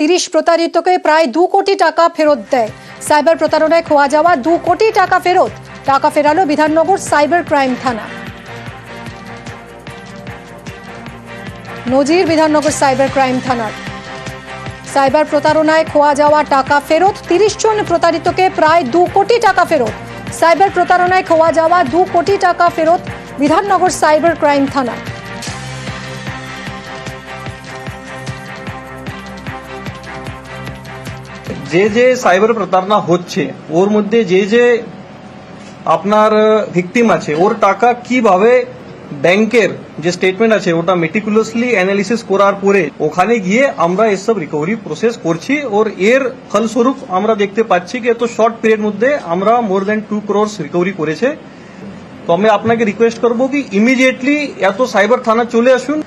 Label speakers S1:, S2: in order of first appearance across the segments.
S1: 30 প্রতারিতকে প্রায় 2 কোটি টাকা ফেরত দেয়। সাইবার প্রতারণায় খোয়া যাওয়া 2 কোটি টাকা ফেরত। টাকা ফেরালো বিধাননগর সাইবার ক্রাইম থানা। নজির বিধাননগর সাইবার ক্রাইম থানার। সাইবার প্রতারণায় খোয়া যাওয়া টাকা ফেরত। 30 জন প্রতারিতকে প্রায় 2 কোটি টাকা ফেরত। সাইবার প্রতারণায় খোয়া যাওয়া 2 কোটি টাকা ফেরত বিধাননগর সাইবার ক্রাইম থানা।
S2: যে সাইবার প্রতারণা হচ্ছে ওর মধ্যে যে আপনার ভিকটিম আছে ওর টাকা কিভাবে ব্যাংকের যে স্টেটমেন্ট আছে ওটা মেটিকুলাসলি অ্যানালিসিস করার পরে ওখানে গিয়ে আমরা এসব রিকভারি প্রসেস করছি। ওর এর ফলস্বরূপ আমরা দেখতে পাচ্ছি কি এত শর্ট পিরিয়ড মধ্যে আমরা মোর দেন 2 crore রিকভারি করেছে। তো আমি আপনাকে রিকোয়েস্ট করবো কি ইমিডিয়েটলি এত সাইবার থানা চলে আসুন।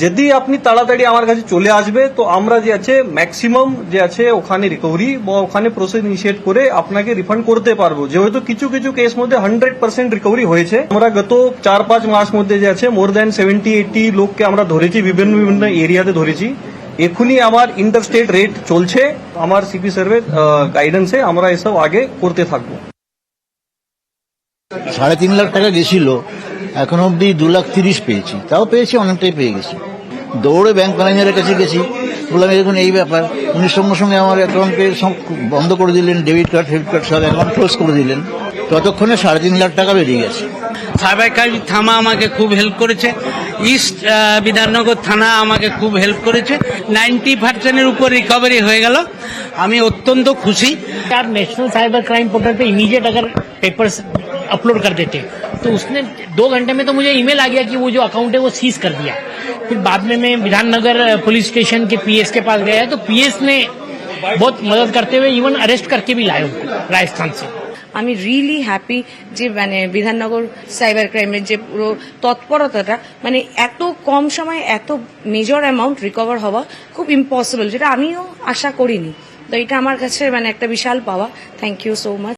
S2: যদি আপনি তাড়াতাড়ি আমার কাছে চলে আসবে তো আমরা যে আছে ম্যাক্সিমাম যে আছে ওখানে রিকভারি বা ওখানে প্রসেস ইনিশিয়েট করে আপনাকে রিফান্ড করতে পারবো। যেহেতু কিছু কিছু কেস মধ্যে 100% রিকভারি হয়েছে। আমরা গত 4-5 মাস মধ্যে যে আছে মোর দেন 70-80 লোককে আমরা ধরেছি, বিভিন্ন বিভিন্ন এরিয়াতে ধরেছি। এখনই আমার ইন্টার স্টেট রেট চলছে। আমার সিপি সার্ভে গাইডেন্সে আমরা এসব আগে করতে থাকবো।
S3: 3.5 লাখ টাকা গেছিল, এখন অব্দি 2,30,000 পেয়েছি। তাও পেয়েছি, অনেকটাই পেয়ে গেছি। দৌড়ে ব্যাংক ম্যানেজারের কাছে গেছি, বললাম দেখুন এই ব্যাপার। উনি সঙ্গে সঙ্গে আমার অ্যাকাউন্টে সব বন্ধ করে দিলেন, ডেবিট কার্ড ফেবিট কার্ড সব অ্যাকাউন্ট ক্লোজ করে দিলেন। ততক্ষণে 3.5 লাখ টাকা বেরিয়ে গেছে।
S4: সাইবার ক্রাইম থানা আমাকে খুব হেল্প করেছে, ইস্ট বিধাননগর থানা আমাকে খুব হেল্প করেছে। 90% উপর রিকভারি হয়ে গেল। আমি অত্যন্ত খুশি।
S5: आप नेशनल साइबर क्राइम पोर्टल पे इमीडिएट अगर पेपर्स अपलोड कर देते तो उसने 2 घंटे में तो मुझे ईमेल आ गया कि वो जो अकाउंट है वो सीज कर दिया। फिर बाद में मैं विधाननगर पुलिस स्टेशन के पीएस के पास गया तो पीएस ने बहुत मदद करते हुए इवन अरेस्ट करके भी लाए उनको राजस्थान से।
S6: আমি রিয়েলি হ্যাপি যে মানে বিধাননগর সাইবার ক্রাইমের যে পুরো তৎপরতাটা, মানে এত কম সময়ে এত মেজর অ্যামাউন্ট রিকভার হওয়া খুব ইম্পসিবল, যেটা আমিও আশা করিনি। তো এটা আমার কাছে মানে একটা বিশাল পাওয়া। Thank you so much.